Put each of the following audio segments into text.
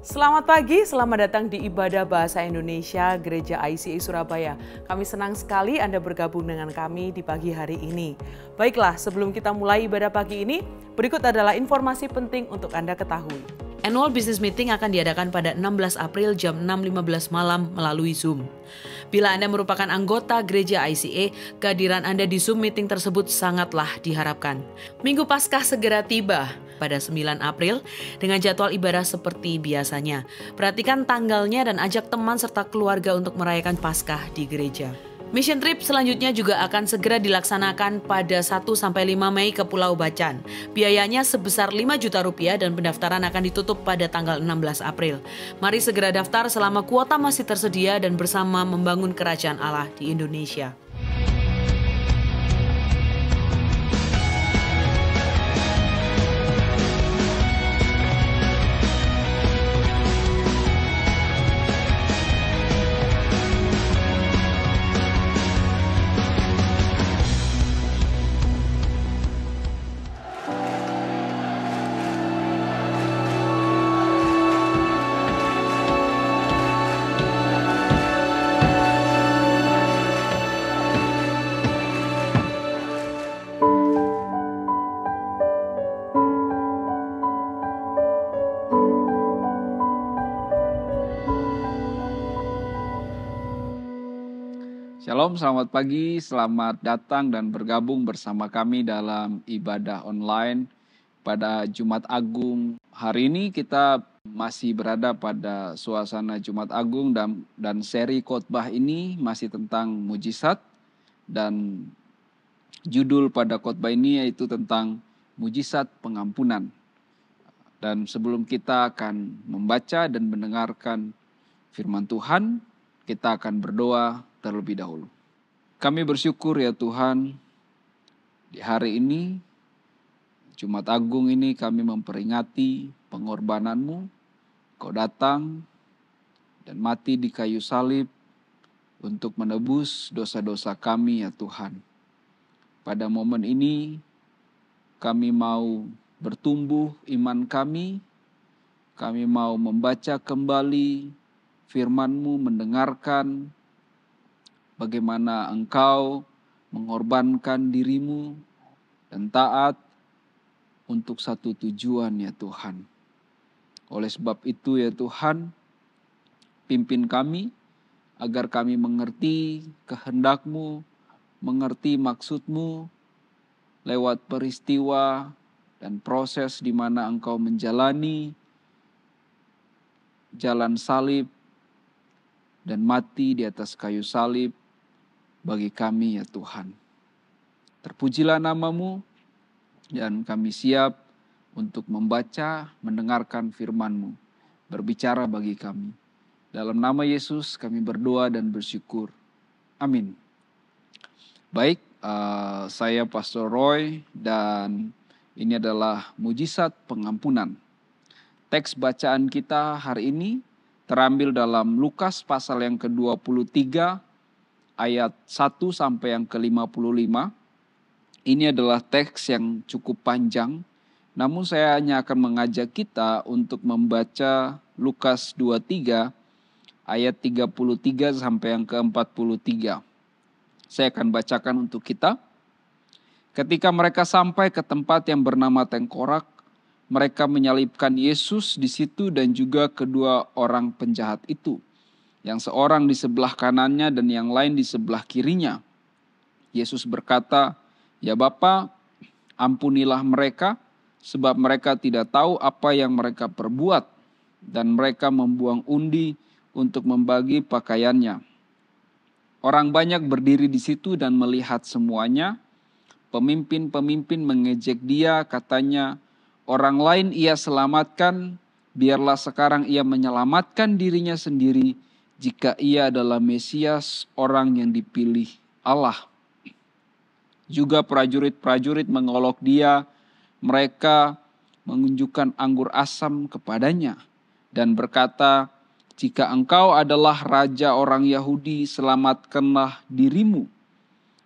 Selamat pagi, selamat datang di Ibadah Bahasa Indonesia Gereja ICA Surabaya. Kami senang sekali Anda bergabung dengan kami di pagi hari ini. Baiklah, sebelum kita mulai ibadah pagi ini, berikut adalah informasi penting untuk Anda ketahui. Annual Business Meeting akan diadakan pada 16 April jam 6.15 malam melalui Zoom. Bila Anda merupakan anggota Gereja ICA, kehadiran Anda di Zoom meeting tersebut sangatlah diharapkan. Minggu Paskah segera tiba pada 9 April dengan jadwal ibadah seperti biasanya. Perhatikan tanggalnya dan ajak teman serta keluarga untuk merayakan Paskah di gereja. Mission trip selanjutnya juga akan segera dilaksanakan pada 1-5 Mei ke Pulau Bacan. Biayanya sebesar 5 juta rupiah dan pendaftaran akan ditutup pada tanggal 16 April. Mari segera daftar selama kuota masih tersedia dan bersama membangun kerajaan Allah di Indonesia. Shalom, selamat pagi, selamat datang dan bergabung bersama kami dalam ibadah online pada Jumat Agung. Hari ini kita masih berada pada suasana Jumat Agung dan seri khotbah ini masih tentang mujizat, dan judul pada khotbah ini yaitu tentang mujizat pengampunan. Dan sebelum kita akan membaca dan mendengarkan firman Tuhan, kita akan berdoa terlebih dahulu. Kami bersyukur ya Tuhan, di hari ini, Jumat Agung ini kami memperingati pengorbanan-Mu. Kau datang dan mati di kayu salib untuk menebus dosa-dosa kami ya Tuhan. Pada momen ini kami mau bertumbuh iman kami mau membaca kembali firman-Mu, mendengarkan bagaimana Engkau mengorbankan diri-Mu dan taat untuk satu tujuan ya Tuhan. Oleh sebab itu ya Tuhan, pimpin kami agar kami mengerti kehendak-Mu, mengerti maksud-Mu lewat peristiwa dan proses di mana Engkau menjalani jalan salib dan mati di atas kayu salib bagi kami ya Tuhan. Terpujilah nama-Mu dan kami siap untuk membaca, mendengarkan firman-Mu, berbicara bagi kami. Dalam nama Yesus kami berdoa dan bersyukur. Amin. Baik, saya Pastor Roy dan ini adalah mujizat pengampunan. Teks bacaan kita hari ini terambil dalam Lukas pasal yang ke-23 ayat 1 sampai yang ke-55. Ini adalah teks yang cukup panjang, namun saya hanya akan mengajak kita untuk membaca Lukas 23 ayat 33 sampai yang ke-43. Saya akan bacakan untuk kita. Ketika mereka sampai ke tempat yang bernama Tengkorak, mereka menyalibkan Yesus di situ dan juga kedua orang penjahat itu, yang seorang di sebelah kanannya dan yang lain di sebelah kirinya. Yesus berkata, "Ya Bapa, ampunilah mereka, sebab mereka tidak tahu apa yang mereka perbuat." Dan mereka membuang undi untuk membagi pakaiannya. Orang banyak berdiri di situ dan melihat semuanya. Pemimpin-pemimpin mengejek dia, katanya, "Orang lain ia selamatkan, biarlah sekarang ia menyelamatkan dirinya sendiri jika ia adalah Mesias, orang yang dipilih Allah." Juga prajurit-prajurit mengolok dia, mereka menunjukkan anggur asam kepadanya dan berkata, "Jika engkau adalah raja orang Yahudi, selamatkanlah dirimu."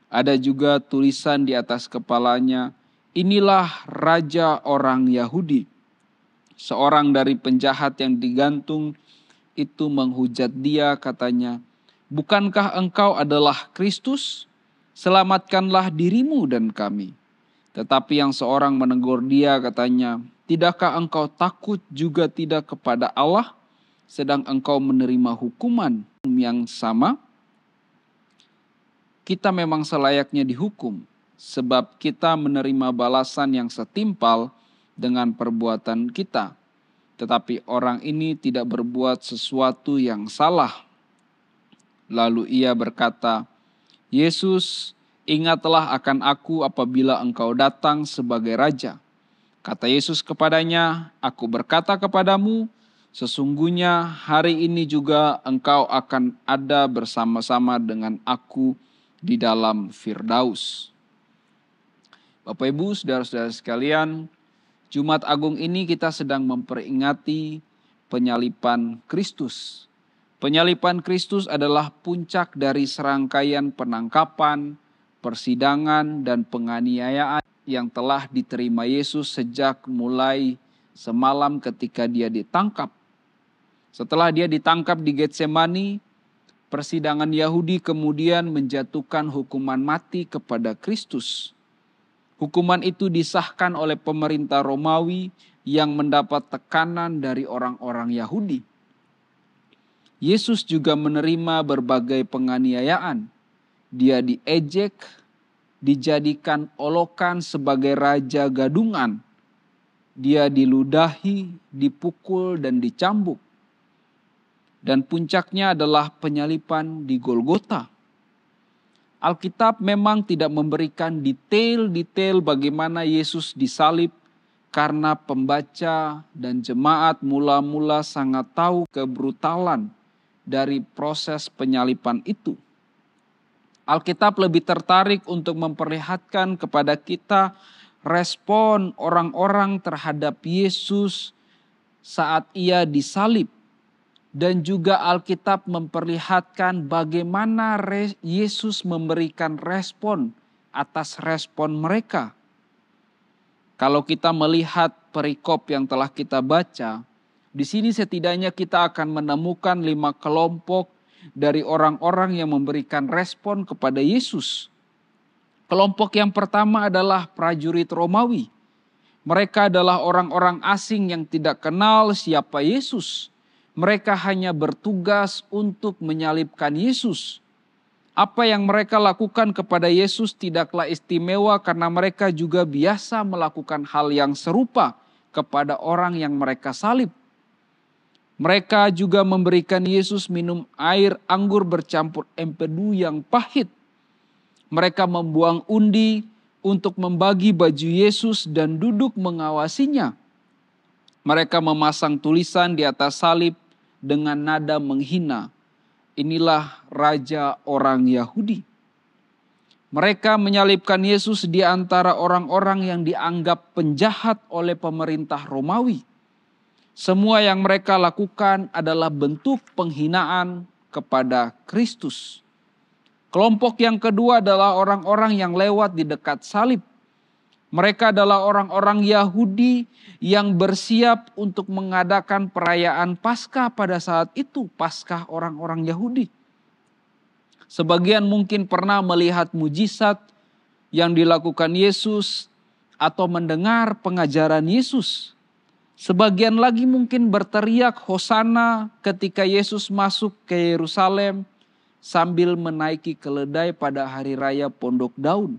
Ada juga tulisan di atas kepalanya, "Inilah raja orang Yahudi." Seorang dari penjahat yang digantung itu menghujat dia, katanya, "Bukankah engkau adalah Kristus? Selamatkanlah dirimu dan kami." Tetapi yang seorang menegur dia, katanya, "Tidakkah engkau takut juga tidak kepada Allah, sedang engkau menerima hukuman yang sama?" Kita memang selayaknya dihukum, sebab kita menerima balasan yang setimpal dengan perbuatan kita. Tetapi orang ini tidak berbuat sesuatu yang salah. Lalu ia berkata, "Yesus, ingatlah akan aku apabila engkau datang sebagai Raja." Kata Yesus kepadanya, "Aku berkata kepadamu, sesungguhnya hari ini juga engkau akan ada bersama-sama dengan aku di dalam Firdaus." Bapak Ibu, saudara-saudara sekalian, Jumat Agung ini kita sedang memperingati penyaliban Kristus. Penyaliban Kristus adalah puncak dari serangkaian penangkapan, persidangan, dan penganiayaan yang telah diterima Yesus sejak mulai semalam ketika dia ditangkap. Setelah dia ditangkap di Getsemani, persidangan Yahudi kemudian menjatuhkan hukuman mati kepada Kristus. Hukuman itu disahkan oleh pemerintah Romawi yang mendapat tekanan dari orang-orang Yahudi. Yesus juga menerima berbagai penganiayaan. Dia diejek, dijadikan olokan sebagai raja gadungan. Dia diludahi, dipukul, dan dicambuk. Dan puncaknya adalah penyaliban di Golgota. Alkitab memang tidak memberikan detail-detail bagaimana Yesus disalib, karena pembaca dan jemaat mula-mula sangat tahu kebrutalan dari proses penyaliban itu. Alkitab lebih tertarik untuk memperlihatkan kepada kita respon orang-orang terhadap Yesus saat ia disalib. Dan juga Alkitab memperlihatkan bagaimana Yesus memberikan respon atas respon mereka. Kalau kita melihat perikop yang telah kita baca, di sini setidaknya kita akan menemukan 5 kelompok dari orang-orang yang memberikan respon kepada Yesus. Kelompok yang pertama adalah prajurit Romawi. Mereka adalah orang-orang asing yang tidak kenal siapa Yesus. Mereka hanya bertugas untuk menyalibkan Yesus. Apa yang mereka lakukan kepada Yesus tidaklah istimewa karena mereka juga biasa melakukan hal yang serupa kepada orang yang mereka salib. Mereka juga memberikan Yesus minum air anggur bercampur empedu yang pahit. Mereka membuang undi untuk membagi baju Yesus dan duduk mengawasinya. Mereka memasang tulisan di atas salib dengan nada menghina, "Inilah Raja orang Yahudi." Mereka menyalibkan Yesus di antara orang-orang yang dianggap penjahat oleh pemerintah Romawi. Semua yang mereka lakukan adalah bentuk penghinaan kepada Kristus. Kelompok yang kedua adalah orang-orang yang lewat di dekat salib. Mereka adalah orang-orang Yahudi yang bersiap untuk mengadakan perayaan Paskah pada saat itu, Paskah orang-orang Yahudi. Sebagian mungkin pernah melihat mujizat yang dilakukan Yesus atau mendengar pengajaran Yesus. Sebagian lagi mungkin berteriak Hosana ketika Yesus masuk ke Yerusalem sambil menaiki keledai pada hari raya Pondok Daun.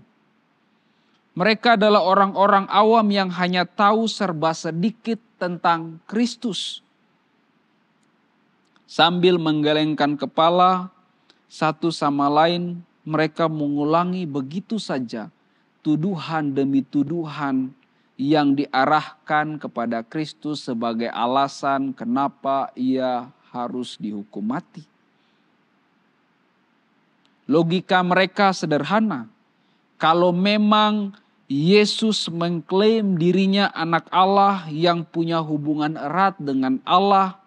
Mereka adalah orang-orang awam yang hanya tahu serba sedikit tentang Kristus. Sambil menggelengkan kepala satu sama lain, mereka mengulangi begitu saja tuduhan demi tuduhan yang diarahkan kepada Kristus sebagai alasan kenapa ia harus dihukum mati. Logika mereka sederhana. Kalau memang Yesus mengklaim dirinya anak Allah yang punya hubungan erat dengan Allah,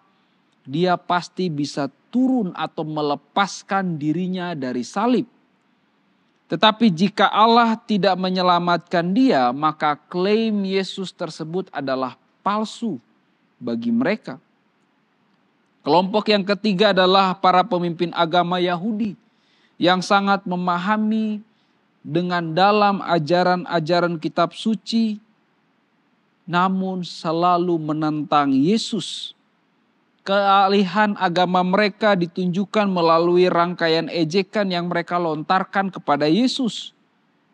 dia pasti bisa turun atau melepaskan dirinya dari salib. Tetapi jika Allah tidak menyelamatkan dia, maka klaim Yesus tersebut adalah palsu bagi mereka. Kelompok yang ketiga adalah para pemimpin agama Yahudi yang sangat memahami dengan dalam ajaran-ajaran kitab suci, namun selalu menentang Yesus. Kealihan agama mereka ditunjukkan melalui rangkaian ejekan yang mereka lontarkan kepada Yesus.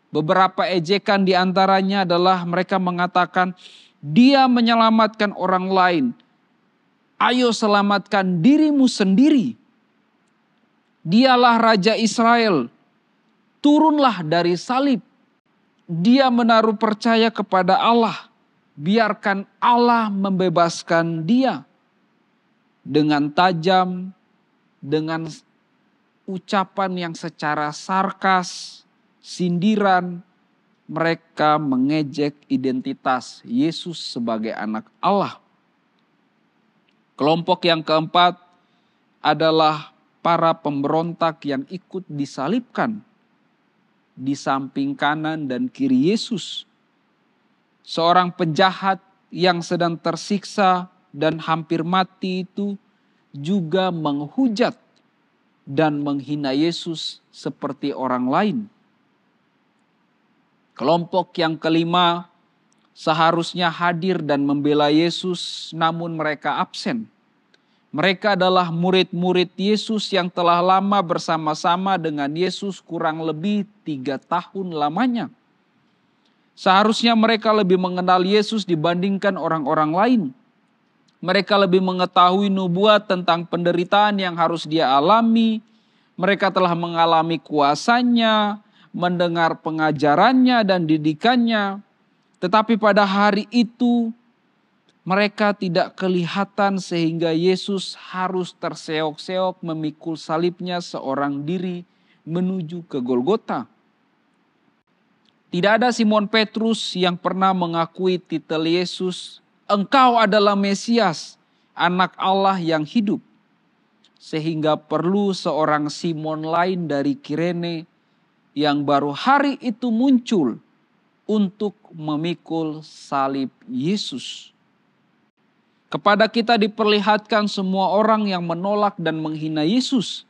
Beberapa ejekan diantaranya adalah mereka mengatakan, "Dia menyelamatkan orang lain. Ayo selamatkan dirimu sendiri. Dialah Raja Israel. Turunlah dari salib. Dia menaruh percaya kepada Allah. Biarkan Allah membebaskan dia." Dengan tajam, dengan ucapan yang secara sarkas, sindiran, mereka mengejek identitas Yesus sebagai anak Allah. Kelompok yang keempat adalah para pemberontak yang ikut disalibkan di samping kanan dan kiri Yesus. Seorang penjahat yang sedang tersiksa dan hampir mati itu juga menghujat dan menghina Yesus seperti orang lain. Kelompok yang kelima seharusnya hadir dan membela Yesus, namun mereka absen. Mereka adalah murid-murid Yesus yang telah lama bersama-sama dengan Yesus, kurang lebih 3 tahun lamanya. Seharusnya mereka lebih mengenal Yesus dibandingkan orang-orang lain. Mereka lebih mengetahui nubuat tentang penderitaan yang harus dia alami. Mereka telah mengalami kuasanya, mendengar pengajarannya dan didikannya. Tetapi pada hari itu mereka tidak kelihatan sehingga Yesus harus terseok-seok memikul salibnya seorang diri menuju ke Golgota. Tidak ada Simon Petrus yang pernah mengakui titel Yesus, "Engkau adalah Mesias, anak Allah yang hidup." Sehingga perlu seorang Simon lain dari Kirene yang baru hari itu muncul untuk memikul salib Yesus. Kepada kita diperlihatkan semua orang yang menolak dan menghina Yesus.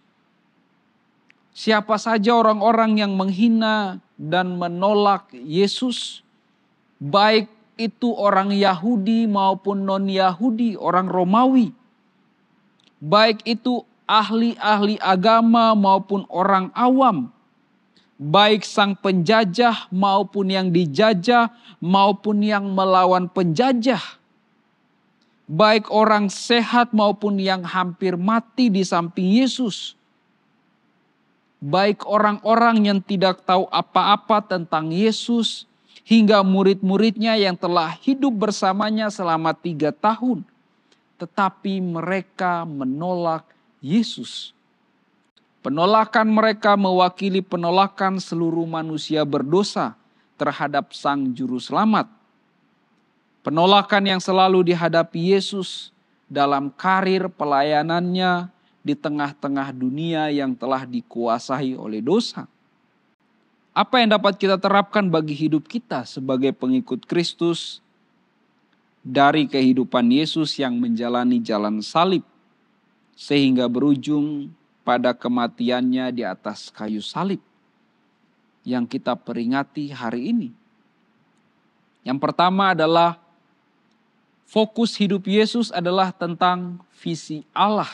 Siapa saja orang-orang yang menghina dan menolak Yesus, baik itu orang Yahudi maupun non-Yahudi, orang Romawi. Baik itu ahli-ahli agama maupun orang awam. Baik sang penjajah maupun yang dijajah maupun yang melawan penjajah. Baik orang sehat maupun yang hampir mati di samping Yesus. Baik orang-orang yang tidak tahu apa-apa tentang Yesus, hingga murid-muridnya yang telah hidup bersamanya selama 3 tahun. Tetapi mereka menolak Yesus. Penolakan mereka mewakili penolakan seluruh manusia berdosa terhadap Sang Juru Selamat. Penolakan yang selalu dihadapi Yesus dalam karir pelayanannya di tengah-tengah dunia yang telah dikuasai oleh dosa. Apa yang dapat kita terapkan bagi hidup kita sebagai pengikut Kristus dari kehidupan Yesus yang menjalani jalan salib sehingga berujung pada kematiannya di atas kayu salib yang kita peringati hari ini? Yang pertama adalah fokus hidup Yesus adalah tentang visi Allah.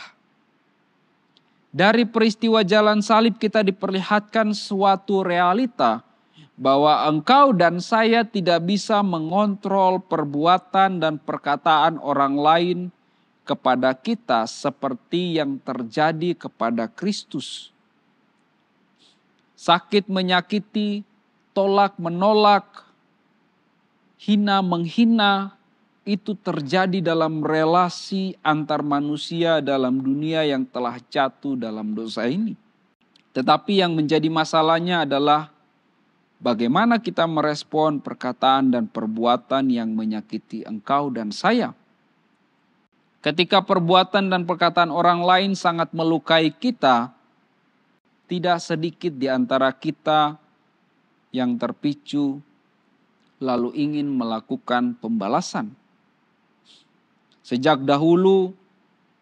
Dari peristiwa jalan salib kita diperlihatkan suatu realita bahwa engkau dan saya tidak bisa mengontrol perbuatan dan perkataan orang lain kepada kita seperti yang terjadi kepada Kristus. Sakit menyakiti, tolak menolak, hina menghina, itu terjadi dalam relasi antar manusia dalam dunia yang telah jatuh dalam dosa ini. Tetapi yang menjadi masalahnya adalah bagaimana kita merespon perkataan dan perbuatan yang menyakiti engkau dan saya. Ketika perbuatan dan perkataan orang lain sangat melukai kita, tidak sedikit di antara kita yang terpicu lalu ingin melakukan pembalasan. Sejak dahulu,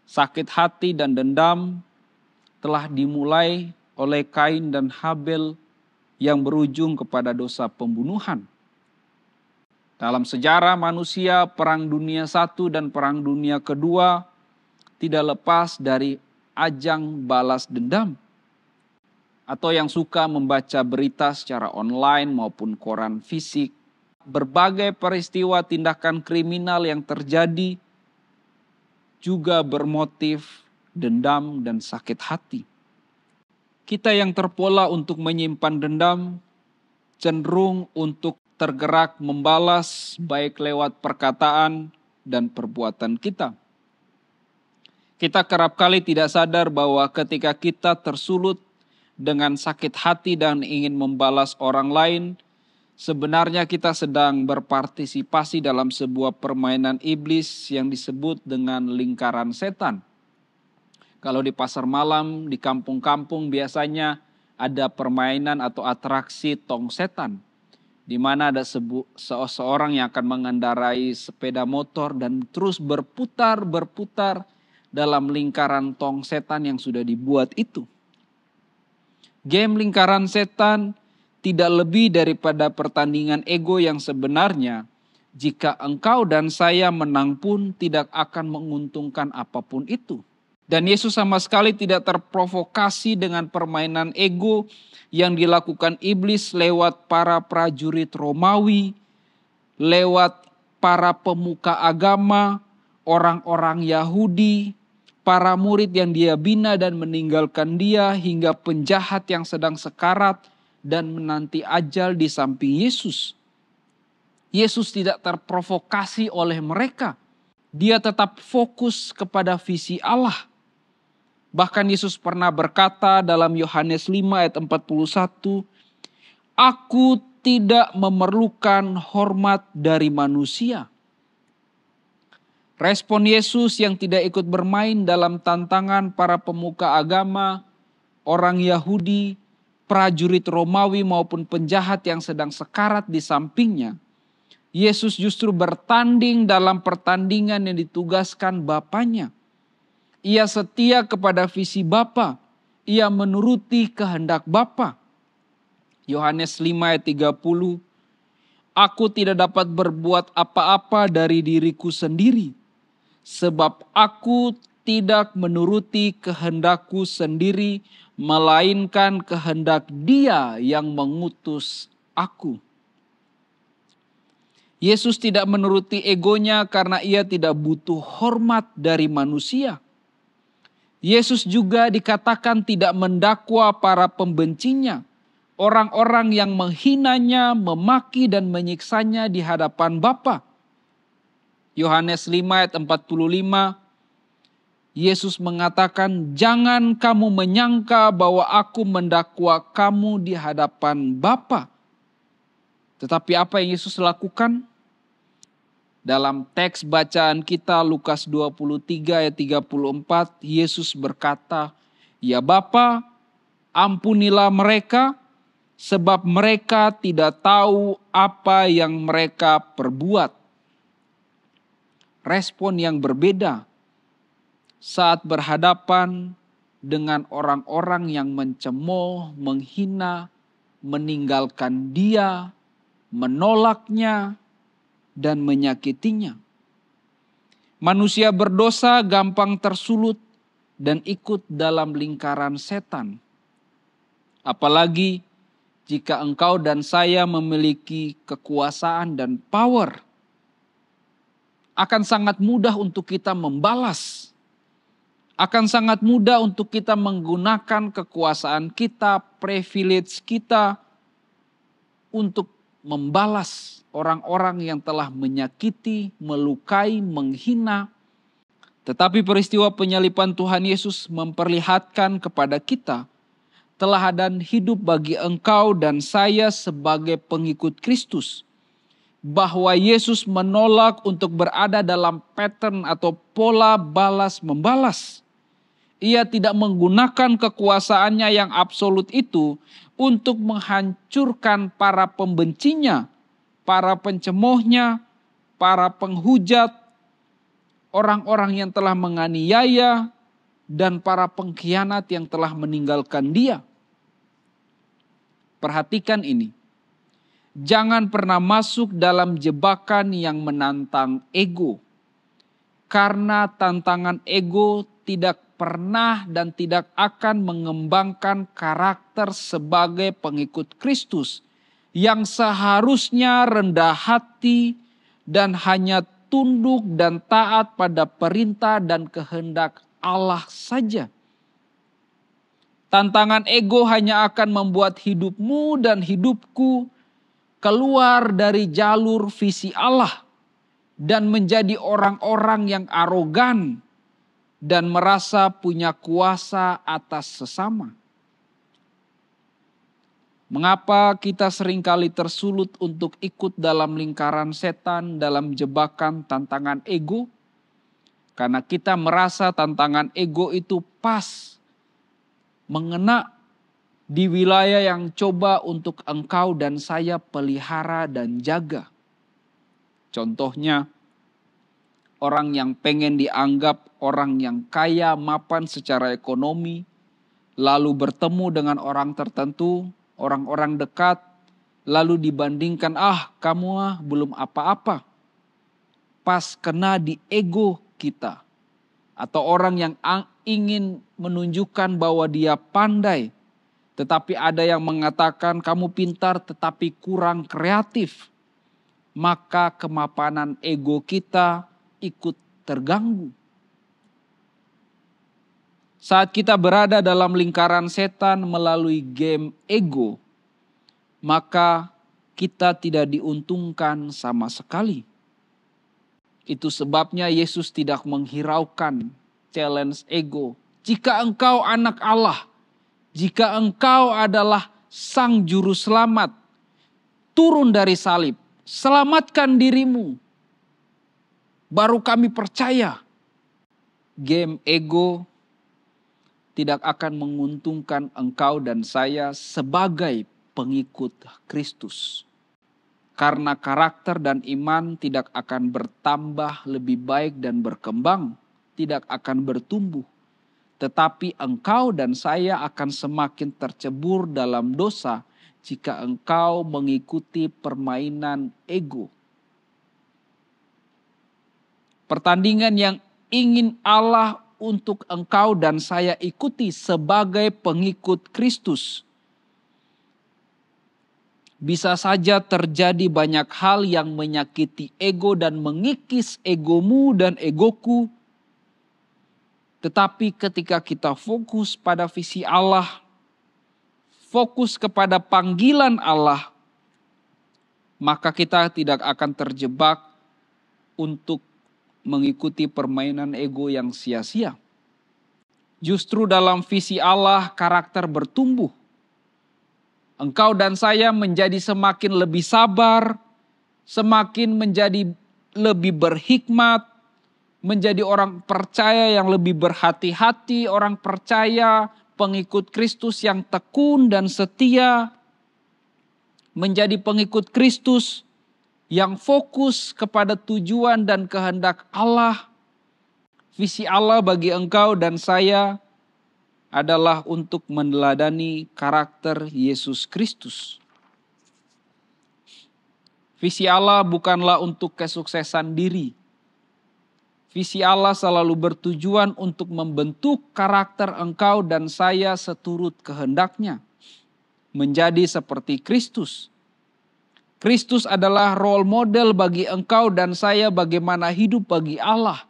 sakit hati dan dendam telah dimulai oleh Kain dan Habel yang berujung kepada dosa pembunuhan. Dalam sejarah manusia, Perang Dunia I dan Perang Dunia II tidak lepas dari ajang balas dendam. Atau yang suka membaca berita secara online maupun koran fisik, berbagai peristiwa tindakan kriminal yang terjadi juga bermotif dendam dan sakit hati. Kita yang terpola untuk menyimpan dendam cenderung untuk tergerak membalas baik lewat perkataan dan perbuatan kita. Kita kerap kali tidak sadar bahwa ketika kita tersulut dengan sakit hati dan ingin membalas orang lain, sebenarnya kita sedang berpartisipasi dalam sebuah permainan iblis yang disebut dengan lingkaran setan. Kalau di pasar malam, di kampung-kampung biasanya ada permainan atau atraksi tong setan, di mana ada seseorang yang akan mengendarai sepeda motor dan terus berputar dalam lingkaran tong setan yang sudah dibuat itu. Game lingkaran setan tidak lebih daripada pertandingan ego yang sebenarnya jika engkau dan saya menang pun tidak akan menguntungkan apapun itu. Dan Yesus sama sekali tidak terprovokasi dengan permainan ego yang dilakukan iblis lewat para prajurit Romawi, lewat para pemuka agama, orang-orang Yahudi, para murid yang dia bina dan meninggalkan dia, hingga penjahat yang sedang sekarat dan menanti ajal di samping Yesus. Yesus tidak terprovokasi oleh mereka. Dia tetap fokus kepada visi Allah. Bahkan Yesus pernah berkata dalam Yohanes 5 ayat 41, "Aku tidak memerlukan hormat dari manusia." Respon Yesus yang tidak ikut bermain dalam tantangan para pemuka agama, orang Yahudi, prajurit Romawi maupun penjahat yang sedang sekarat di sampingnya. Yesus justru bertanding dalam pertandingan yang ditugaskan Bapanya. Ia setia kepada visi Bapa. Ia menuruti kehendak Bapa. Yohanes 5 ayat 30. Aku tidak dapat berbuat apa-apa dari diriku sendiri, sebab aku tidak menuruti kehendakku sendiri, melainkan kehendak Dia yang mengutus aku. Yesus tidak menuruti egonya karena ia tidak butuh hormat dari manusia. Yesus juga dikatakan tidak mendakwa para pembencinya, orang-orang yang menghinanya, memaki dan menyiksanya di hadapan Bapa. Yohanes 5 ayat 45, Yesus mengatakan, "Jangan kamu menyangka bahwa aku mendakwa kamu di hadapan Bapa." Tetapi apa yang Yesus lakukan? Dalam teks bacaan kita Lukas 23 ayat 34, Yesus berkata, "Ya Bapa, ampunilah mereka, sebab mereka tidak tahu apa yang mereka perbuat." Respon yang berbeda saat berhadapan dengan orang-orang yang mencemooh, menghina, meninggalkan Dia, menolaknya, dan menyakitinya. Manusia berdosa gampang tersulut dan ikut dalam lingkaran setan. Apalagi jika engkau dan saya memiliki kekuasaan dan power. Akan sangat mudah untuk kita membalas. Akan sangat mudah untuk kita menggunakan kekuasaan kita, privilege kita untuk membalas orang-orang yang telah menyakiti, melukai, menghina. Tetapi peristiwa penyaliban Tuhan Yesus memperlihatkan kepada kita teladan hidup bagi engkau dan saya sebagai pengikut Kristus. Bahwa Yesus menolak untuk berada dalam pattern atau pola balas-membalas. Ia tidak menggunakan kekuasaannya yang absolut itu untuk menghancurkan para pembencinya, para pencemoohnya, para penghujat, orang-orang yang telah menganiaya, dan para pengkhianat yang telah meninggalkan dia. Perhatikan ini. Jangan pernah masuk dalam jebakan yang menantang ego. Karena tantangan ego tidak pernah dan tidak akan mengembangkan karakter sebagai pengikut Kristus yang seharusnya rendah hati dan hanya tunduk dan taat pada perintah dan kehendak Allah saja. Tantangan ego hanya akan membuat hidupmu dan hidupku keluar dari jalur visi Allah dan menjadi orang-orang yang arogan dan merasa punya kuasa atas sesama. Mengapa kita seringkali tersulut untuk ikut dalam lingkaran setan, dalam jebakan tantangan ego? Karena kita merasa tantangan ego itu pas mengena di wilayah yang coba untuk engkau dan saya pelihara dan jaga. Contohnya, orang yang pengen dianggap orang yang kaya, mapan secara ekonomi, lalu bertemu dengan orang tertentu, orang-orang dekat, lalu dibandingkan, kamu belum apa-apa. Pas kena di ego kita. Atau orang yang ingin menunjukkan bahwa dia pandai, tetapi ada yang mengatakan kamu pintar tetapi kurang kreatif. Maka kemapanan ego kita ikut terganggu. Saat kita berada dalam lingkaran setan melalui game ego, maka kita tidak diuntungkan sama sekali. Itu sebabnya Yesus tidak menghiraukan challenge ego. Jika engkau anak Allah, jika engkau adalah Sang Juru Selamat, turun dari salib, selamatkan dirimu. Baru kami percaya. Game ego tidak akan menguntungkan engkau dan saya sebagai pengikut Kristus. Karena karakter dan iman tidak akan bertambah lebih baik dan berkembang, tidak akan bertumbuh. Tetapi engkau dan saya akan semakin tercebur dalam dosa jika engkau mengikuti permainan ego. Pertandingan yang ingin Allah untuk engkau dan saya ikuti sebagai pengikut Kristus. Bisa saja terjadi banyak hal yang menyakiti ego dan mengikis egomu dan egoku. Tetapi ketika kita fokus pada visi Allah, fokus kepada panggilan Allah, maka kita tidak akan terjebak untuk mengikuti permainan ego yang sia-sia. Justru dalam visi Allah karakter bertumbuh. Engkau dan saya menjadi semakin lebih sabar, semakin menjadi lebih berhikmat, menjadi orang percaya yang lebih berhati-hati, orang percaya pengikut Kristus yang tekun dan setia, menjadi pengikut Kristus yang fokus kepada tujuan dan kehendak Allah. Visi Allah bagi engkau dan saya adalah untuk meneladani karakter Yesus Kristus. Visi Allah bukanlah untuk kesuksesan diri. Visi Allah selalu bertujuan untuk membentuk karakter engkau dan saya seturut kehendaknya. Menjadi seperti Kristus. Kristus adalah role model bagi engkau dan saya bagaimana hidup bagi Allah.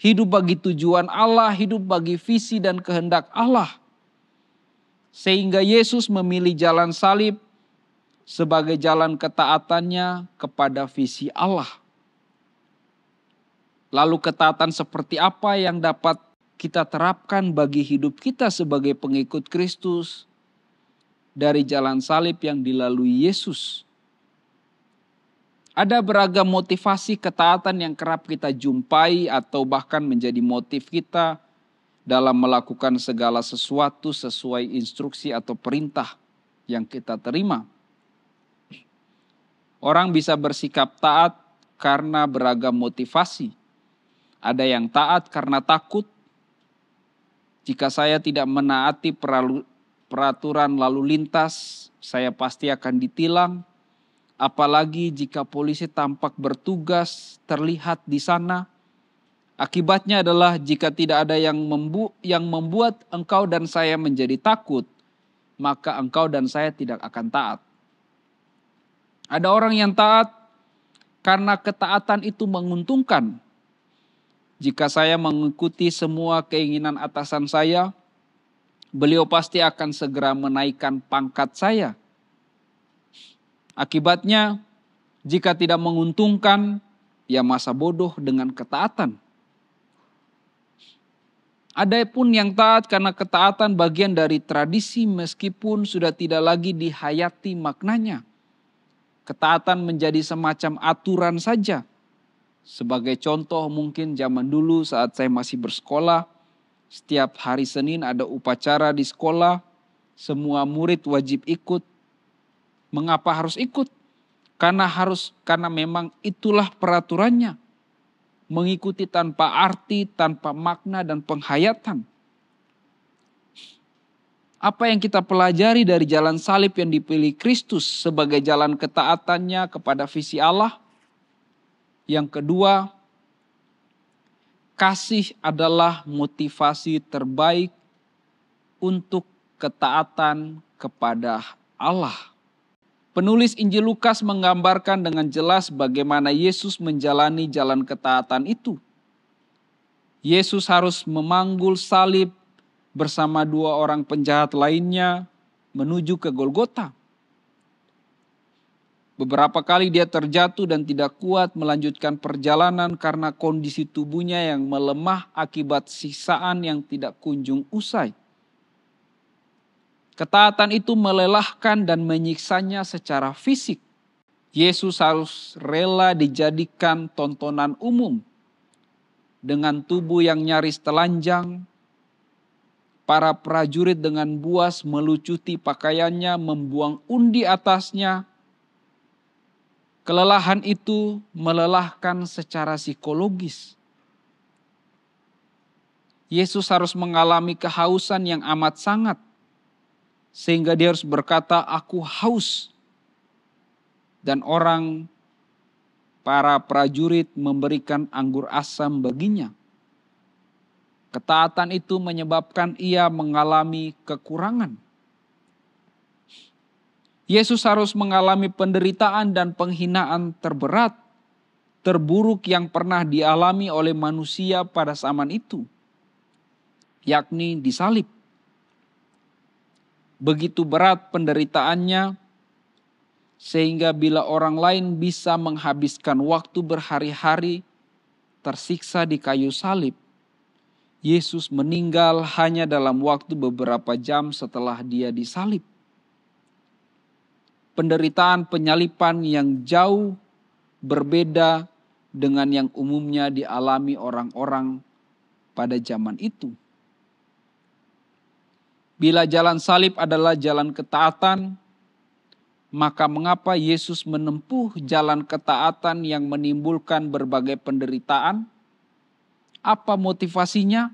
Hidup bagi tujuan Allah, hidup bagi visi dan kehendak Allah. Sehingga Yesus memilih jalan salib sebagai jalan ketaatannya kepada visi Allah. Lalu ketaatan seperti apa yang dapat kita terapkan bagi hidup kita sebagai pengikut Kristus dari jalan salib yang dilalui Yesus? Ada beragam motivasi ketaatan yang kerap kita jumpai atau bahkan menjadi motif kita dalam melakukan segala sesuatu sesuai instruksi atau perintah yang kita terima. Orang bisa bersikap taat karena beragam motivasi. Ada yang taat karena takut. Jika saya tidak menaati peraturan lalu lintas, saya pasti akan ditilang. Apalagi jika polisi tampak bertugas terlihat di sana. Akibatnya adalah jika tidak ada yang membuat engkau dan saya menjadi takut, maka engkau dan saya tidak akan taat. Ada orang yang taat karena ketaatan itu menguntungkan. Jika saya mengikuti semua keinginan atasan saya, beliau pasti akan segera menaikkan pangkat saya. Akibatnya, jika tidak menguntungkan, ya masa bodoh dengan ketaatan. Ada pun yang taat karena ketaatan bagian dari tradisi meskipun sudah tidak lagi dihayati maknanya. Ketaatan menjadi semacam aturan saja. Sebagai contoh mungkin zaman dulu saat saya masih bersekolah, setiap hari Senin ada upacara di sekolah, semua murid wajib ikut. Mengapa harus ikut? Karena memang itulah peraturannya. Mengikuti tanpa arti, tanpa makna dan penghayatan. Apa yang kita pelajari dari jalan salib yang dipilih Kristus sebagai jalan ketaatannya kepada visi Allah? Yang kedua, kasih adalah motivasi terbaik untuk ketaatan kepada Allah. Penulis Injil Lukas menggambarkan dengan jelas bagaimana Yesus menjalani jalan ketaatan itu. Yesus harus memanggul salib bersama dua orang penjahat lainnya menuju ke Golgota. Beberapa kali dia terjatuh dan tidak kuat melanjutkan perjalanan karena kondisi tubuhnya yang melemah akibat siksaan yang tidak kunjung usai. Ketaatan itu melelahkan dan menyiksanya secara fisik. Yesus harus rela dijadikan tontonan umum. Dengan tubuh yang nyaris telanjang, para prajurit dengan buas melucuti pakaiannya, membuang undi atasnya. Kelelahan itu melelahkan secara psikologis. Yesus harus mengalami kehausan yang amat sangat. Sehingga dia harus berkata, aku haus. Dan para prajurit memberikan anggur asam baginya. Ketaatan itu menyebabkan ia mengalami kekurangan. Yesus harus mengalami penderitaan dan penghinaan terberat, terburuk yang pernah dialami oleh manusia pada zaman itu, yakni disalib. Begitu berat penderitaannya, sehingga bila orang lain bisa menghabiskan waktu berhari-hari tersiksa di kayu salib, Yesus meninggal hanya dalam waktu beberapa jam setelah dia disalib. Penderitaan penyaliban yang jauh berbeda dengan yang umumnya dialami orang-orang pada zaman itu. Bila jalan salib adalah jalan ketaatan, maka mengapa Yesus menempuh jalan ketaatan yang menimbulkan berbagai penderitaan? Apa motivasinya?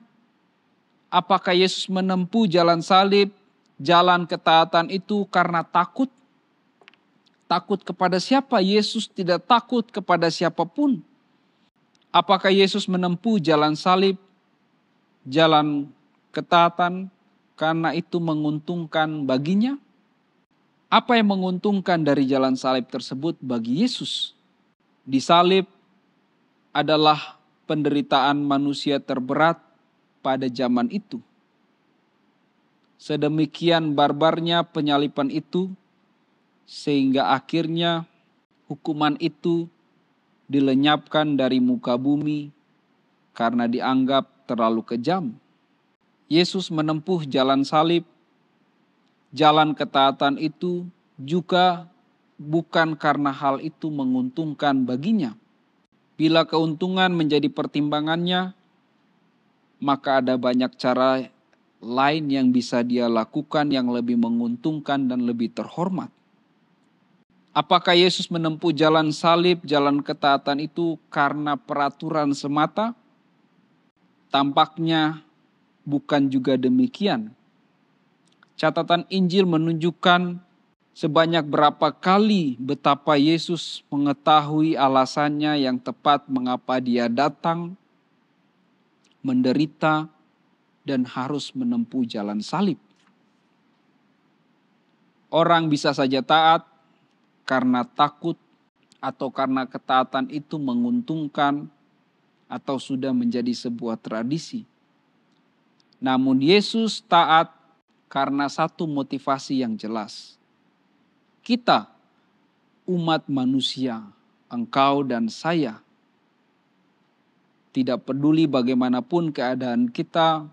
Apakah Yesus menempuh jalan salib, jalan ketaatan itu karena takut? Takut kepada siapa? Yesus tidak takut kepada siapapun. Apakah Yesus menempuh jalan salib, jalan ketaatan, karena itu menguntungkan baginya? Apa yang menguntungkan dari jalan salib tersebut bagi Yesus? Disalib adalah penderitaan manusia terberat pada zaman itu. Sedemikian barbarnya penyaliban itu, sehingga akhirnya hukuman itu dilenyapkan dari muka bumi karena dianggap terlalu kejam. Yesus menempuh jalan salib, jalan ketaatan itu juga bukan karena hal itu menguntungkan baginya. Bila keuntungan menjadi pertimbangannya, maka ada banyak cara lain yang bisa dia lakukan yang lebih menguntungkan dan lebih terhormat. Apakah Yesus menempuh jalan salib, jalan ketaatan itu karena peraturan semata? tampaknya bukan juga demikian. Catatan Injil menunjukkan sebanyak berapa kali betapa Yesus mengetahui alasannya yang tepat mengapa dia datang, menderita, dan harus menempuh jalan salib. Orang bisa saja taat karena takut atau karena ketaatan itu menguntungkan atau sudah menjadi sebuah tradisi. Namun Yesus taat karena satu motivasi yang jelas. Kita, umat manusia, engkau dan saya, tidak peduli bagaimanapun keadaan kita,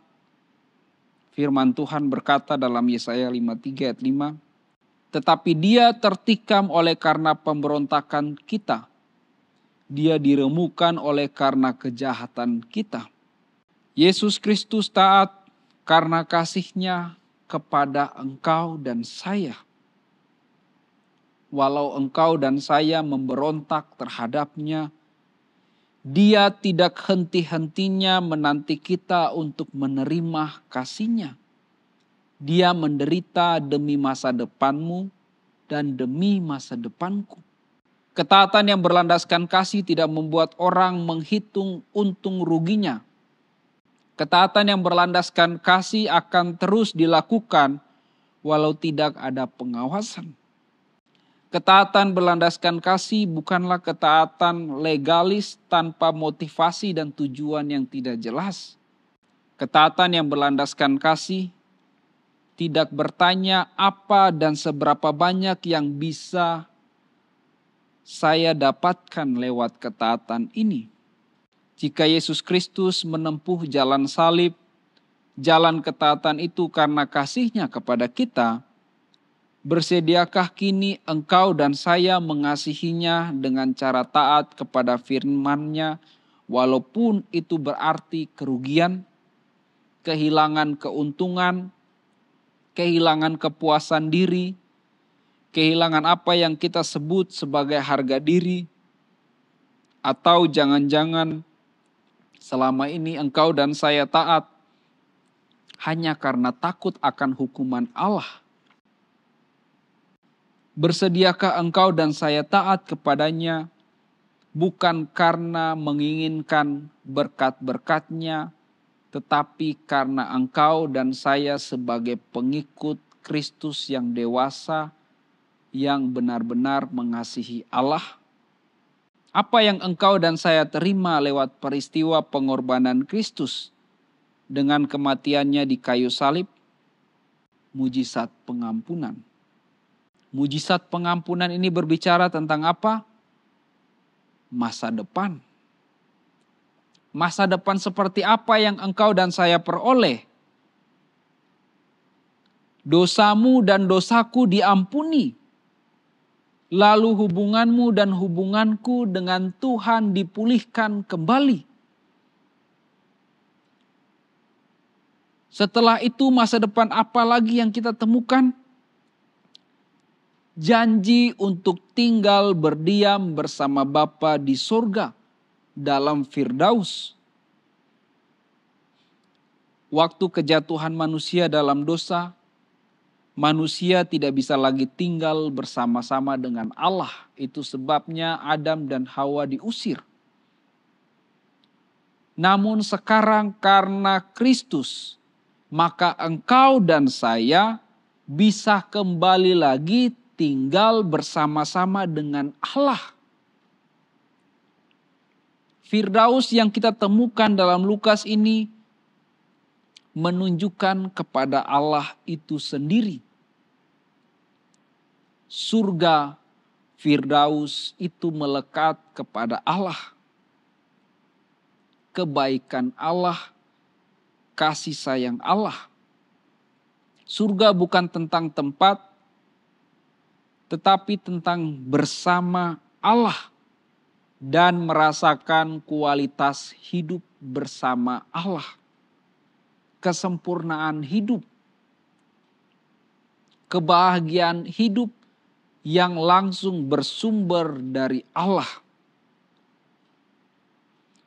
firman Tuhan berkata dalam Yesaya 53 ayat 5, tetapi dia tertikam oleh karena pemberontakan kita. Dia diremukkan oleh karena kejahatan kita. Yesus Kristus taat karena kasih-Nya kepada engkau dan saya. Walau engkau dan saya memberontak terhadap-Nya, Dia tidak henti-hentinya menanti kita untuk menerima kasih-Nya. Dia menderita demi masa depanmu dan demi masa depanku. Ketaatan yang berlandaskan kasih tidak membuat orang menghitung untung ruginya. Ketaatan yang berlandaskan kasih akan terus dilakukan walau tidak ada pengawasan. Ketaatan berlandaskan kasih bukanlah ketaatan legalis tanpa motivasi dan tujuan yang tidak jelas. Ketaatan yang berlandaskan kasih tidak bertanya apa dan seberapa banyak yang bisa saya dapatkan lewat ketaatan ini. Jika Yesus Kristus menempuh jalan salib, jalan ketaatan itu karena kasih-Nya kepada kita, bersediakah kini engkau dan saya mengasihi-Nya dengan cara taat kepada firman-Nya, walaupun itu berarti kerugian, kehilangan keuntungan, kehilangan kepuasan diri, kehilangan apa yang kita sebut sebagai harga diri, atau jangan-jangan selama ini engkau dan saya taat hanya karena takut akan hukuman Allah. Bersediakah engkau dan saya taat kepadanya bukan karena menginginkan berkat-berkat-Nya, tetapi karena engkau dan saya sebagai pengikut Kristus yang dewasa, yang benar-benar mengasihi Allah? Apa yang engkau dan saya terima lewat peristiwa pengorbanan Kristus dengan kematian-Nya di kayu salib? Mujizat pengampunan. Mujizat pengampunan ini berbicara tentang apa? Masa depan. Masa depan seperti apa yang engkau dan saya peroleh? Dosamu dan dosaku diampuni. Lalu hubunganmu dan hubunganku dengan Tuhan dipulihkan kembali. Setelah itu masa depan apa lagi yang kita temukan? Janji untuk tinggal berdiam bersama Bapa di surga dalam Firdaus. Waktu kejatuhan manusia dalam dosa, manusia tidak bisa lagi tinggal bersama-sama dengan Allah. Itu sebabnya Adam dan Hawa diusir. Namun sekarang karena Kristus, maka engkau dan saya bisa kembali lagi tinggal bersama-sama dengan Allah. Firdaus yang kita temukan dalam Lukas ini menunjukkan kepada Allah itu sendiri. Surga Firdaus itu melekat kepada Allah. Kebaikan Allah, kasih sayang Allah. Surga bukan tentang tempat, tetapi tentang bersama Allah dan merasakan kualitas hidup bersama Allah. Kesempurnaan hidup, kebahagiaan hidup yang langsung bersumber dari Allah.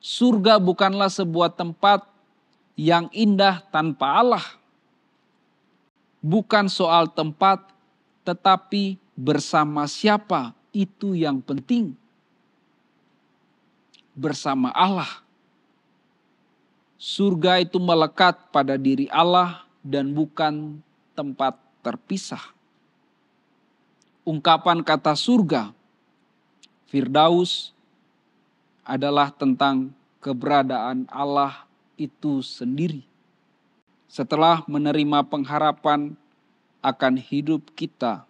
Surga bukanlah sebuah tempat yang indah tanpa Allah. Bukan soal tempat, tetapi bersama siapa itu yang penting. Bersama Allah. Surga itu melekat pada diri Allah dan bukan tempat terpisah. Ungkapan kata surga, Firdaus, adalah tentang keberadaan Allah itu sendiri. Setelah menerima pengharapan akan hidup kita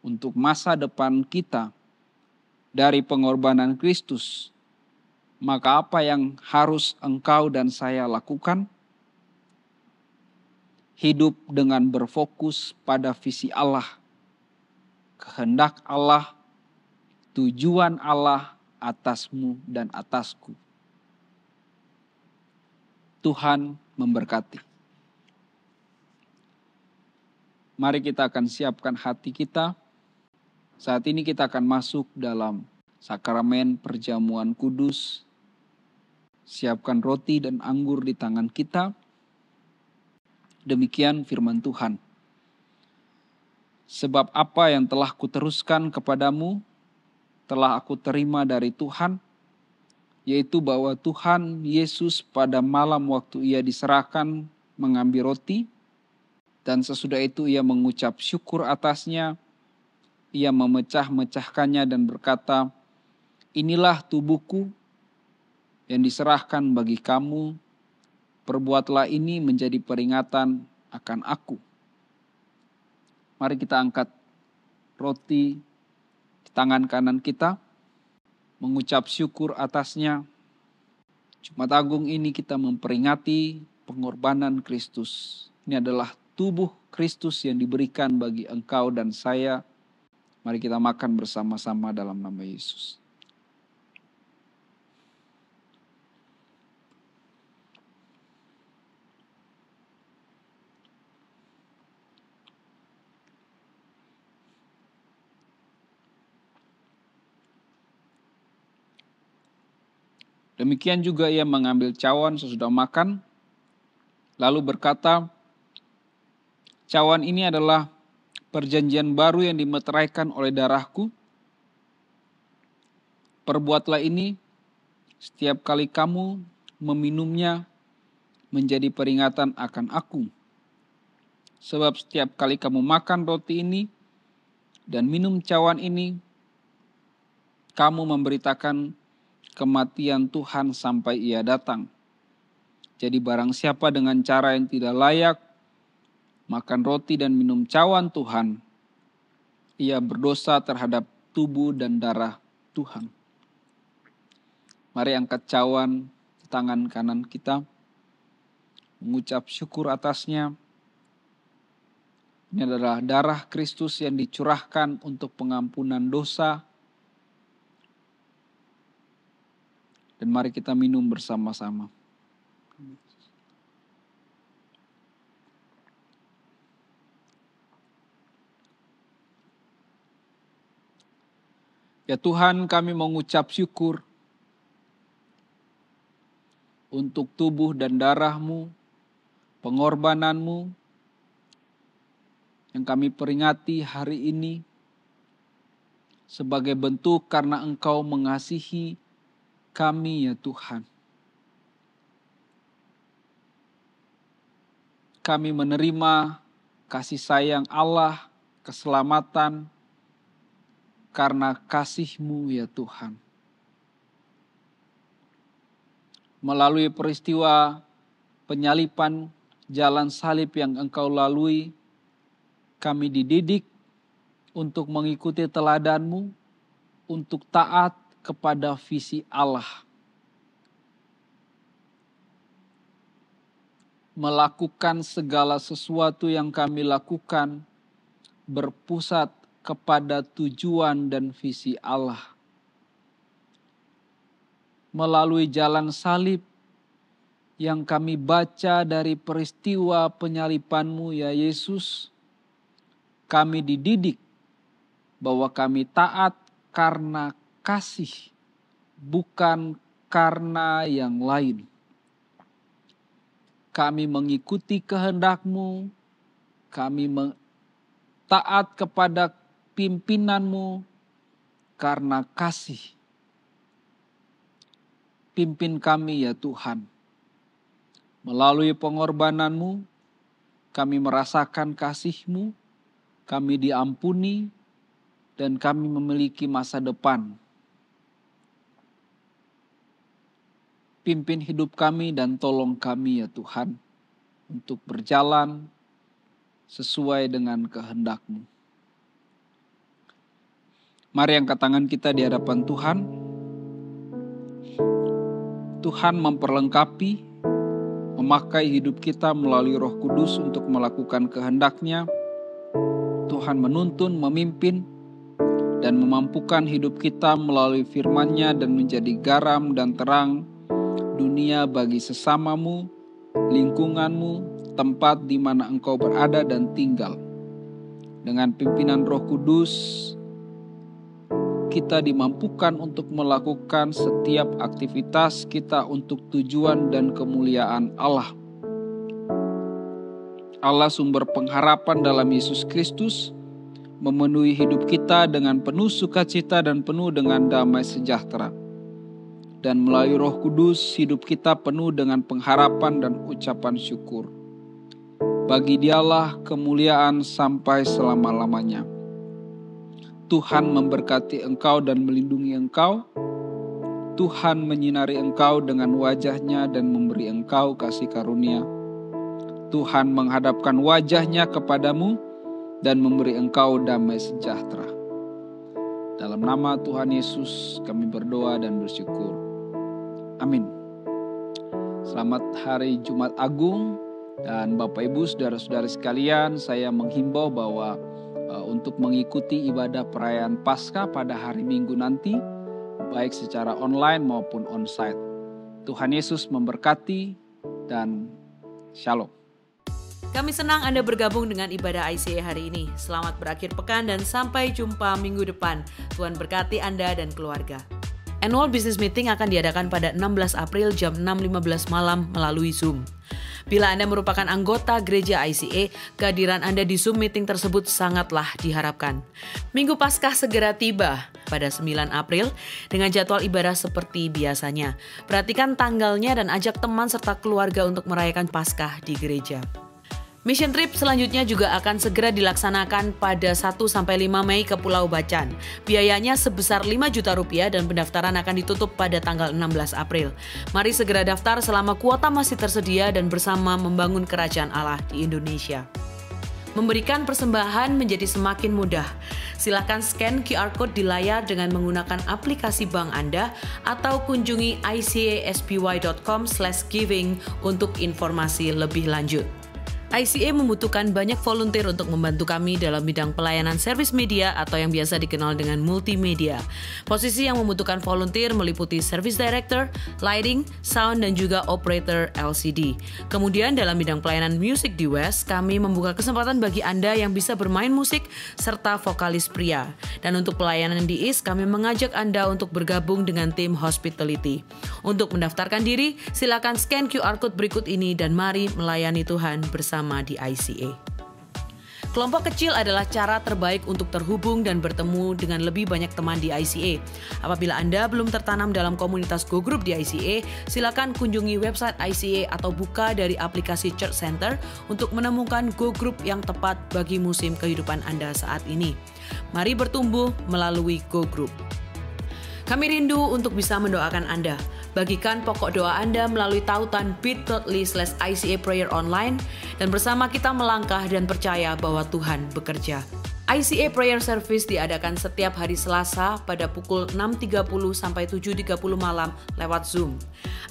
untuk masa depan kita dari pengorbanan Kristus, maka apa yang harus engkau dan saya lakukan? Hidup dengan berfokus pada visi Allah, kehendak Allah, tujuan Allah atasmu dan atasku. Tuhan memberkati. Mari kita akan siapkan hati kita. Saat ini kita akan masuk dalam sakramen perjamuan kudus. Siapkan roti dan anggur di tangan kita. Demikian firman Tuhan. Sebab apa yang telah kuteruskan kepadamu, telah aku terima dari Tuhan, yaitu bahwa Tuhan Yesus pada malam waktu ia diserahkan mengambil roti, dan sesudah itu ia mengucap syukur atasnya, ia memecah-mecahkannya dan berkata, inilah tubuhku yang diserahkan bagi kamu, perbuatlah ini menjadi peringatan akan aku. Mari kita angkat roti di tangan kanan kita, mengucap syukur atasnya. Jumat Agung ini kita memperingati pengorbanan Kristus. Ini adalah tubuh Kristus yang diberikan bagi engkau dan saya. Mari kita makan bersama-sama dalam nama Yesus. Demikian juga ia mengambil cawan sesudah makan, lalu berkata, cawan ini adalah perjanjian baru yang dimeteraikan oleh darahku. Perbuatlah ini setiap kali kamu meminumnya menjadi peringatan akan aku. Sebab setiap kali kamu makan roti ini dan minum cawan ini, kamu memberitakan kematian Tuhan sampai ia datang. Jadi barang siapa dengan cara yang tidak layak makan roti dan minum cawan Tuhan, ia berdosa terhadap tubuh dan darah Tuhan. Mari angkat cawan di tangan kanan kita, mengucap syukur atasnya. Ini adalah darah Kristus yang dicurahkan untuk pengampunan dosa. Dan mari kita minum bersama-sama. Ya Tuhan, kami mengucap syukur untuk tubuh dan darah-Mu, pengorbanan-Mu yang kami peringati hari ini sebagai bentuk karena Engkau mengasihi kami ya Tuhan. Kami menerima kasih sayang Allah, keselamatan karena kasih-Mu ya Tuhan. Melalui peristiwa penyalipan jalan salib yang Engkau lalui, kami dididik untuk mengikuti teladan-Mu, untuk taat kepada visi Allah. Melakukan segala sesuatu yang kami lakukan berpusat kepada tujuan dan visi Allah. Melalui jalan salib yang kami baca dari peristiwa penyalipan-Mu ya Yesus, kami dididik bahwa kami taat karena kasih, bukan karena yang lain. kami mengikuti kehendak-Mu, kami taat kepada pimpinan-Mu karena kasih. Pimpin kami ya Tuhan. Melalui pengorbanan-Mu, kami merasakan kasih-Mu, kami diampuni, dan kami memiliki masa depan. Pimpin hidup kami dan tolong kami ya Tuhan, untuk berjalan sesuai dengan kehendak-Mu. Mari angkat tangan kita di hadapan Tuhan. Tuhan memperlengkapi, memakai hidup kita melalui Roh Kudus untuk melakukan kehendak-Nya. Tuhan menuntun, memimpin, dan memampukan hidup kita melalui firman-Nya dan menjadi garam dan terang dunia bagi sesamamu, lingkunganmu, tempat di mana engkau berada dan tinggal. Dengan pimpinan Roh Kudus, kita dimampukan untuk melakukan setiap aktivitas kita untuk tujuan dan kemuliaan Allah. Allah sumber pengharapan dalam Yesus Kristus memenuhi hidup kita dengan penuh sukacita dan penuh dengan damai sejahtera. Dan melalui Roh Kudus hidup kita penuh dengan pengharapan dan ucapan syukur. Bagi Dialah kemuliaan sampai selama-lamanya. Tuhan memberkati engkau dan melindungi engkau. Tuhan menyinari engkau dengan wajah-Nya dan memberi engkau kasih karunia. Tuhan menghadapkan wajah-Nya kepadamu dan memberi engkau damai sejahtera. Dalam nama Tuhan Yesus kami berdoa dan bersyukur. Amin. Selamat hari Jumat Agung, dan Bapak Ibu saudara-saudari sekalian, saya menghimbau bahwa untuk mengikuti ibadah perayaan Paskah pada hari Minggu nanti, baik secara online maupun onsite. Tuhan Yesus memberkati dan shalom. Kami senang Anda bergabung dengan ibadah ICA hari ini. Selamat berakhir pekan dan sampai jumpa minggu depan. Tuhan berkati Anda dan keluarga. Annual Business Meeting akan diadakan pada 16 April jam 6.15 malam melalui Zoom. Bila Anda merupakan anggota gereja ICA, kehadiran Anda di Zoom meeting tersebut sangatlah diharapkan. Minggu Paskah segera tiba pada 9 April dengan jadwal ibadah seperti biasanya. Perhatikan tanggalnya dan ajak teman serta keluarga untuk merayakan Paskah di gereja. Mission trip selanjutnya juga akan segera dilaksanakan pada 1-5 Mei ke Pulau Bacan. Biayanya sebesar 5 juta rupiah dan pendaftaran akan ditutup pada tanggal 16 April. Mari segera daftar selama kuota masih tersedia dan bersama membangun kerajaan Allah di Indonesia. Memberikan persembahan menjadi semakin mudah. Silakan scan QR Code di layar dengan menggunakan aplikasi bank Anda atau kunjungi icasby.com/giving untuk informasi lebih lanjut. ICA membutuhkan banyak volunteer untuk membantu kami dalam bidang pelayanan servis media atau yang biasa dikenal dengan multimedia. Posisi yang membutuhkan volunteer meliputi service director, lighting, sound, dan juga operator LCD. Kemudian dalam bidang pelayanan musik di West, kami membuka kesempatan bagi Anda yang bisa bermain musik serta vokalis pria. Dan untuk pelayanan di East, kami mengajak Anda untuk bergabung dengan tim hospitality. Untuk mendaftarkan diri, silakan scan QR Code berikut ini dan mari melayani Tuhan bersama di ICA. Kelompok kecil adalah cara terbaik untuk terhubung dan bertemu dengan lebih banyak teman di ICA. Apabila Anda belum tertanam dalam komunitas Go Group di ICA, silakan kunjungi website ICA atau buka dari aplikasi Church Center untuk menemukan Go Group yang tepat bagi musim kehidupan Anda saat ini. Mari bertumbuh melalui Go Group. Kami rindu untuk bisa mendoakan Anda. Bagikan pokok doa Anda melalui tautan bit.ly/ICA Prayer Online dan bersama kita melangkah dan percaya bahwa Tuhan bekerja. ICA Prayer Service diadakan setiap hari Selasa pada pukul 6.30 sampai 7.30 malam lewat Zoom.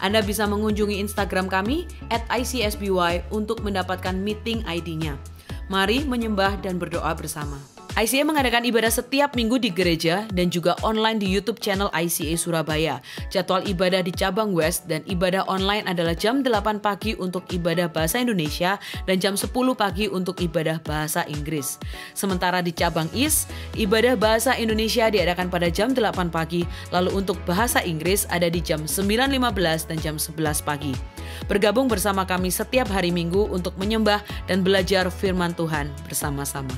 Anda bisa mengunjungi Instagram kami @ICSBY untuk mendapatkan meeting ID-nya. Mari menyembah dan berdoa bersama. ICA mengadakan ibadah setiap minggu di gereja dan juga online di YouTube channel ICA Surabaya. Jadwal ibadah di cabang West dan ibadah online adalah jam 8 pagi untuk ibadah bahasa Indonesia dan jam 10 pagi untuk ibadah bahasa Inggris. Sementara di cabang East, ibadah bahasa Indonesia diadakan pada jam 8 pagi, lalu untuk bahasa Inggris ada di jam 9.15 dan jam 11 pagi. Bergabung bersama kami setiap hari Minggu untuk menyembah dan belajar firman Tuhan bersama-sama.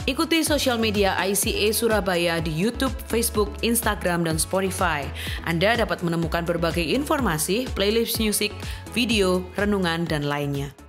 Ikuti sosial media ICA Surabaya di YouTube, Facebook, Instagram, dan Spotify. Anda dapat menemukan berbagai informasi, playlist musik, video, renungan, dan lainnya.